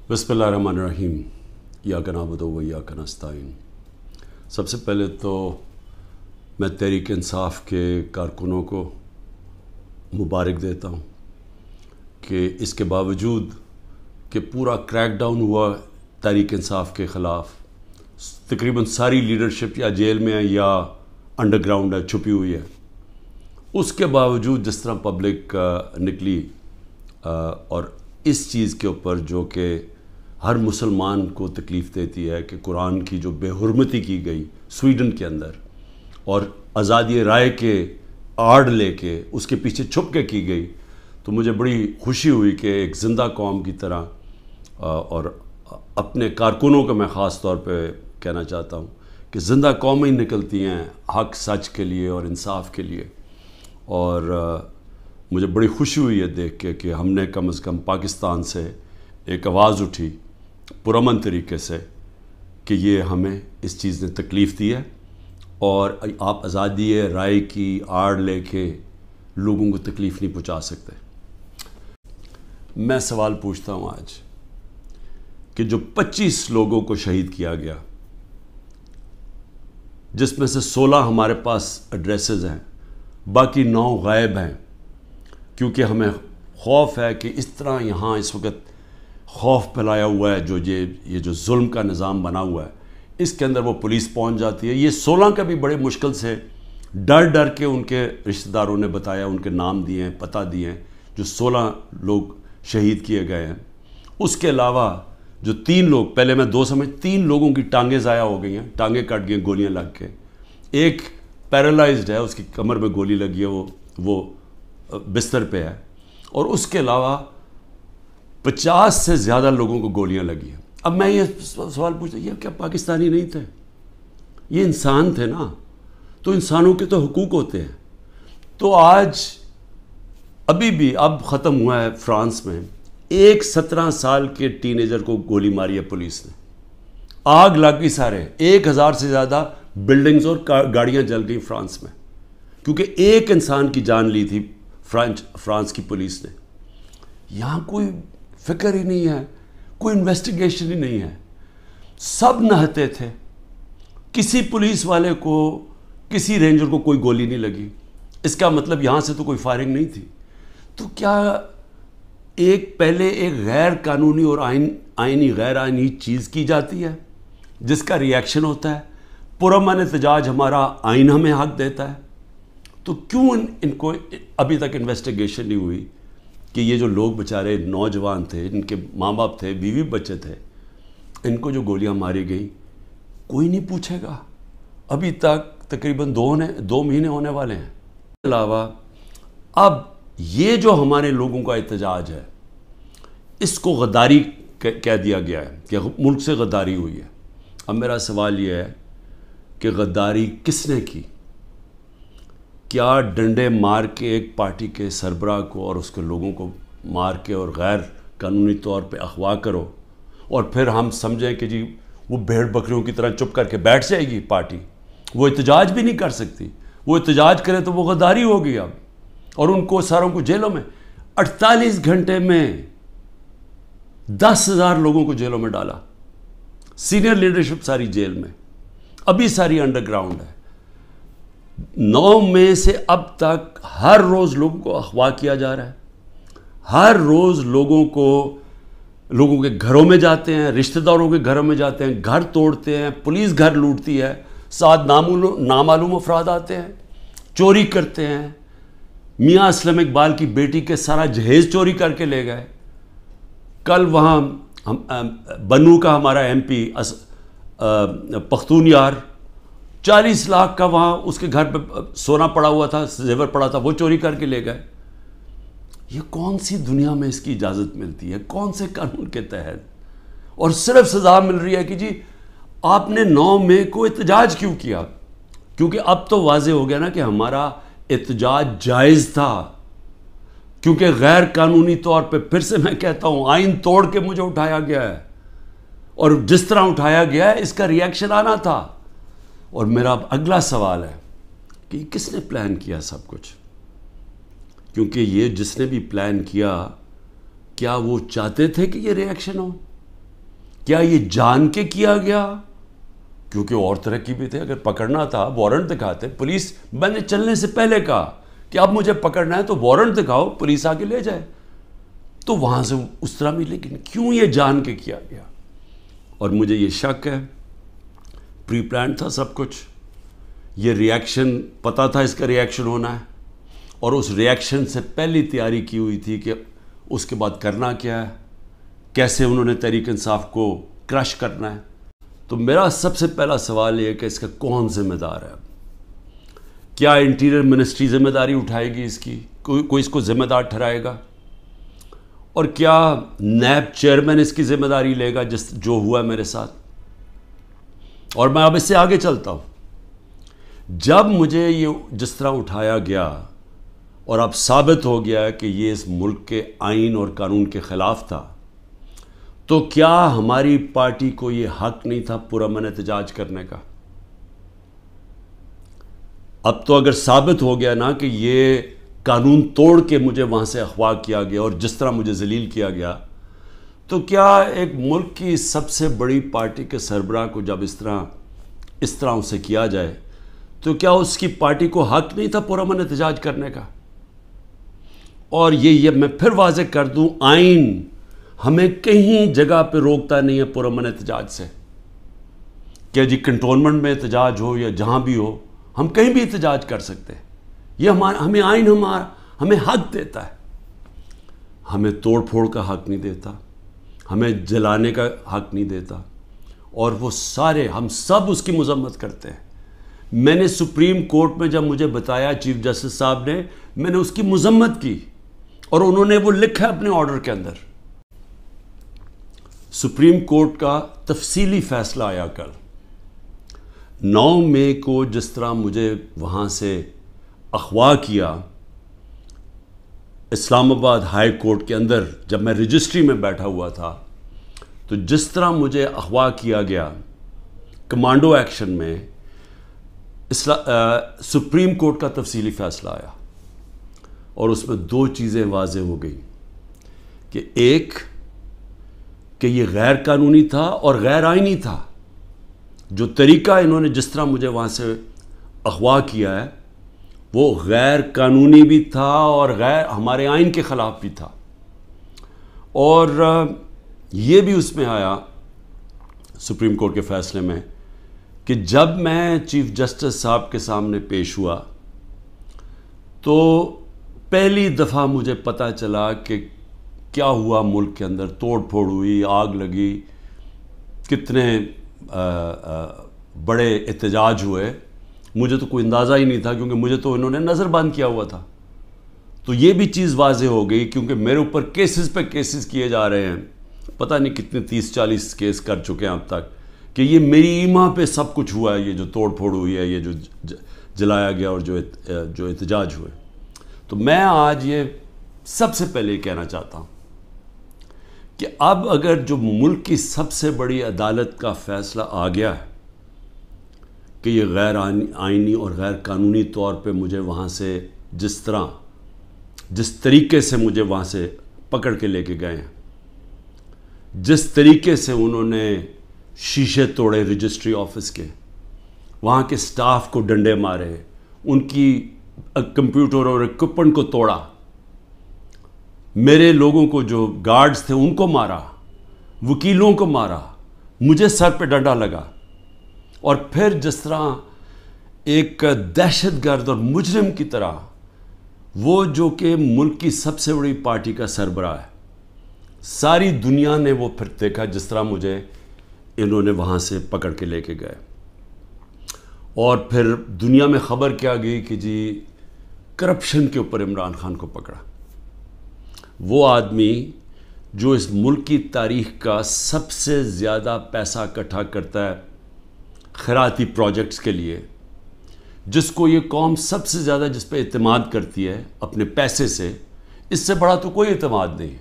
बिस्मिल्लाहिर्रहमानिर्रहीम। इय्याका नअबुदु व इय्याका नस्तईन। सबसे पहले तो मैं तहरीक इंसाफ के कारकुनों को मुबारक देता हूँ कि इसके बावजूद कि पूरा क्रैक डाउन हुआ तहरीक इंसाफ के ख़िलाफ़, तकरीबन सारी लीडरशिप या जेल में है या अंडरग्राउंड है, छुपी हुई है, उसके बावजूद जिस तरह पब्लिक निकली और इस चीज़ के ऊपर जो कि हर मुसलमान को तकलीफ़ देती है कि कुरान की जो बेहुरमती की गई स्वीडन के अंदर और आज़ादी राय के आड़ लेके उसके पीछे छुप के की गई, तो मुझे बड़ी खुशी हुई कि एक ज़िंदा कौम की तरह और अपने कारकुनों को मैं ख़ास तौर पे कहना चाहता हूँ कि ज़िंदा कौमें ही निकलती हैं हक़ सच के लिए और इंसाफ के लिए। और मुझे बड़ी खुशी हुई है देख के कि हमने कम से कम पाकिस्तान से एक आवाज़ उठी पुरअमन तरीके से कि ये हमें इस चीज़ ने तकलीफ़ दी है और आप आज़ादी राय की आड़ लेके लोगों को तकलीफ़ नहीं पहुंचा सकते। मैं सवाल पूछता हूं आज कि जो 25 लोगों को शहीद किया गया, जिसमें से 16 हमारे पास एड्रेसेस हैं, बाकी 9 गायब हैं, क्योंकि हमें खौफ है कि इस तरह यहाँ इस वक्त खौफ फैलाया हुआ है, जो ये जो जुल्म का निज़ाम बना हुआ है, इसके अंदर वो पुलिस पहुँच जाती है। ये 16 का भी बड़े मुश्किल से डर डर के उनके रिश्तेदारों ने बताया, उनके नाम दिए हैं, पता दिए हैं, जो 16 लोग शहीद किए गए हैं। उसके अलावा जो 3 लोग, पहले मैं 2 समझ, 3 लोगों की टांगें ज़ाया हो गई हैं, टांगें कट गई गोलियाँ लग के। एक पैरालाइज्ड है, उसकी कमर में गोली लगी है, वो बिस्तर पे है। और उसके अलावा 50 से ज़्यादा लोगों को गोलियां लगी हैं। अब मैं ये सवाल पूछता, ये क्या पाकिस्तानी नहीं थे? ये इंसान थे ना, तो इंसानों के तो हुकूक होते हैं। तो आज अभी भी अब ख़त्म हुआ है फ्रांस में, एक 17 साल के टीनेजर को गोली मारी है पुलिस ने, आग लग गई, सारे 1000 से ज़्यादा बिल्डिंग्स और गाड़ियाँ जल गई फ्रांस में, क्योंकि एक इंसान की जान ली थी फ्रांस की पुलिस ने। यहाँ कोई फिक्र ही नहीं है, कोई इन्वेस्टिगेशन ही नहीं है, सब नहाते थे। किसी पुलिस वाले को, किसी रेंजर को कोई गोली नहीं लगी। इसका मतलब यहाँ से तो कोई फायरिंग नहीं थी। तो क्या पहले एक गैर कानूनी और आईनी गैर आईनी चीज़ की जाती है जिसका रिएक्शन होता है? पुरअमन एहतजाज हमारा आइन हमें हक देता है, तो क्यों इनको अभी तक इन्वेस्टिगेशन नहीं हुई कि ये जो लोग बेचारे नौजवान थे, इनके माँ बाप थे, बीवी बच्चे थे, इनको जो गोलियां मारी गई, कोई नहीं पूछेगा। अभी तक तकरीबन 2 महीने होने वाले हैं। इसके अलावा अब ये जो हमारे लोगों का एहतजाज है, इसको गद्दारी कह दिया गया है कि मुल्क से गद्दारी हुई है। अब मेरा सवाल ये है कि गद्दारी किसने की? क्या डंडे मार के एक पार्टी के सरबराह को और उसके लोगों को मार के और गैर कानूनी तौर पे अगवा करो और फिर हम समझें कि जी वो भेड़ बकरियों की तरह चुप करके बैठ जाएगी पार्टी? वो एहतजाज भी नहीं कर सकती। वो एहतजाज करे तो वो गद्दारी होगी अब। और उनको सारों को जेलों में 48 घंटे में 10,000 लोगों को जेलों में डाला। सीनियर लीडरशिप सारी जेल में, अभी सारी अंडरग्राउंड है। 9 मई से अब तक हर रोज़ लोगों को अगवा किया जा रहा है। हर रोज़ लोगों के घरों में जाते हैं, रिश्तेदारों के घरों में जाते हैं, घर तोड़ते हैं, पुलिस घर लूटती है, साथ नामालूम अफराद आते हैं, चोरी करते हैं। मियाँ असलम इकबाल की बेटी के सारा जहेज़ चोरी करके ले गए। कल वहाँ बन्नू का हमारा MP पख्तून यार 40 लाख का वहाँ उसके घर पे सोना पड़ा हुआ था, जेवर पड़ा था, वो चोरी करके ले गए। ये कौन सी दुनिया में इसकी इजाज़त मिलती है? कौन से कानून के तहत? और सिर्फ सज़ा मिल रही है कि जी आपने 9 मई को एहतजाज क्यों किया? क्योंकि अब तो वाज़े हो गया ना कि हमारा एहतजाज जायज़ था, क्योंकि गैर कानूनी तौर पे, फिर से मैं कहता हूँ, आइन तोड़ के मुझे उठाया गया है और जिस तरह उठाया गया है इसका रिएक्शन आना था। और मेरा अगला सवाल है कि किसने प्लान किया सब कुछ? क्योंकि ये जिसने भी प्लान किया, क्या वो चाहते थे कि ये रिएक्शन हो? کیا یہ جان کے کیا گیا؟ کیونکہ اور طرح کی بھی تھے. اگر پکڑنا تھا وارنٹ دکھاتے. پولیس، میں نے چلنے سے پہلے کہا کہ اب مجھے پکڑنا ہے تو وارنٹ دکھاؤ، پولیس آگے لے جائے. تو وہاں سے اس طرح بھی. لیکن کیوں یہ جان کے کیا گیا؟ اور مجھے یہ شک ہے پری پلان تھا سب کچھ. یہ ریاکشن پتہ تھا اس کا ریاکشن ہونا ہے، اور اس ریاکشن سے پہلی تیاری کی ہوئی تھی کہ اس کے بعد کرنا کیا ہے، کیسے انہوں نے تحریک انصاف کو کرش کرنا ہے. تو میرا سب سے پہلا سوال یہ ہے کہ اس کا کون ذمہ دار ہے؟ کیا انٹیریئر منسٹری ذمہ داری اٹھائے گی اس کی؟ کوئی اس کو ذمہ دار ٹھہرائے گا؟ اور کیا نیب چیئرمین اس کی ذمہ داری لے گا جو ہوا میرے ساتھ؟ اور میں اب اس سے آگے چلتا ہوں. جب مجھے یہ جس طرح اٹھایا گیا اور اب ثابت ہو گیا کہ یہ اس ملک کے آئین اور قانون کے خلاف تھا، تو کیا ہماری پارٹی کو یہ حق نہیں تھا پرامن احتجاج کرنے کا؟ اب تو اگر ثابت ہو گیا نا کہ یہ قانون توڑ کے مجھے وہاں سے اغوا کیا گیا اور جس طرح مجھے ذلیل کیا گیا، تو کیا ایک ملک کی سب سے بڑی پارٹی کے سربراہ کو جب اس طرح اسے کیا جائے تو کیا اس کی پارٹی کو حق نہیں تھا پرامن احتجاج کرنے کا؟ اور یہ میں پھر واضح کر دوں، آئین ہمیں کہیں جگہ پہ روکتا نہیں ہے پرامن احتجاج سے. کہ جی کنٹونمنٹ میں احتجاج ہو یا جہاں بھی ہو، ہم کہیں بھی احتجاج کر سکتے ہیں. یہ ہمیں آئین ہمیں حق دیتا ہے. ہمیں توڑ پھوڑ کا حق نہیں دیتا، ہمیں جلانے کا حق نہیں دیتا. اور وہ سارے ہم سب اس کی مذمت کرتے ہیں. میں نے سپریم کورٹ میں جب مجھے بتایا چیف جسٹس صاحب نے، میں نے اس کی مذمت کی، اور انہوں نے وہ لکھا اپنے آرڈر کے اندر. سپریم کورٹ کا تفصیلی فیصلہ آیا کل 9 مئی کو. جس طرح مجھے وہاں سے اغوا کیا اسلام آباد ہائی کورٹ کے اندر، جب میں رجسٹری میں بیٹھا ہوا تھا، تو جس طرح مجھے اغوا کیا گیا کمانڈو ایکشن میں، سپریم کورٹ کا تفصیلی فیصلہ آیا، اور اس میں 2 چیزیں واضح ہو گئی کہ ایک کہ یہ غیر قانونی تھا اور غیر آئینی تھا. جو طریقہ انہوں نے جس طرح مجھے وہاں سے اغوا کیا ہے وہ غیر قانونی بھی تھا اور ہمارے آئین کے خلاف بھی تھا. اور یہ بھی اس میں آیا سپریم کورٹ کے فیصلے میں کہ جب میں چیف جسٹس صاحب کے سامنے پیش ہوا تو پہلی دفعہ مجھے پتہ چلا کہ کیا ہوا ملک کے اندر. توڑ پھوڑ ہوئی، آگ لگی، کتنے بڑے احتجاج ہوئے. مجھے تو کوئی اندازہ ہی نہیں تھا، کیونکہ مجھے تو انہوں نے نظر بند کیا ہوا تھا. تو یہ بھی چیز واضح ہو گئی، کیونکہ میرے اوپر کیسز پہ کیسز کیے جا رہے ہیں. پتہ نہیں کتنے 30-40 کیس کر چکے ہیں اب تک، کہ یہ میری ایما پہ سب کچھ ہوا ہے. یہ جو توڑ پھوڑ ہوئی ہے، یہ جو جلایا گیا اور جو احتجاج ہوئے. تو میں آج یہ سب سے پہلے کہنا چاہتا ہوں کہ اب اگر جو ملک کی سب سے بڑی عدالت کا فیصلہ آ گیا ہے کہ یہ غیر آئینی اور غیر قانونی طور پہ مجھے وہاں سے جس طریقے سے مجھے وہاں سے پکڑ کے لے کے گئے ہیں، جس طریقے سے انہوں نے شیشے توڑے رجسٹری آفس کے، وہاں کے سٹاف کو ڈنڈے مارے، ان کی کمپیوٹر اور اکوپمنٹ کو توڑا، میرے لوگوں کو جو گارڈز تھے ان کو مارا، وکیلوں کو مارا، مجھے سر پہ ڈنڈا لگا. اور پھر جس طرح ایک دہشت گرد اور مجرم کی طرح وہ جو کہ ملک کی سب سے بڑی پارٹی کا سربراہ ہے، ساری دنیا نے وہ پھر دیکھا جس طرح مجھے انہوں نے وہاں سے پکڑ کے لے کے گئے. اور پھر دنیا میں خبر کیا گئی کہ جی کرپشن کے اوپر عمران خان کو پکڑا. وہ آدمی جو اس ملک کی تاریخ کا سب سے زیادہ پیسہ اکٹھا کرتا ہے خیراتی پروجیکٹس کے لیے، جس کو یہ قوم سب سے زیادہ جس پہ اعتماد کرتی ہے اپنے پیسے سے، اس سے بڑا تو کوئی اعتماد نہیں.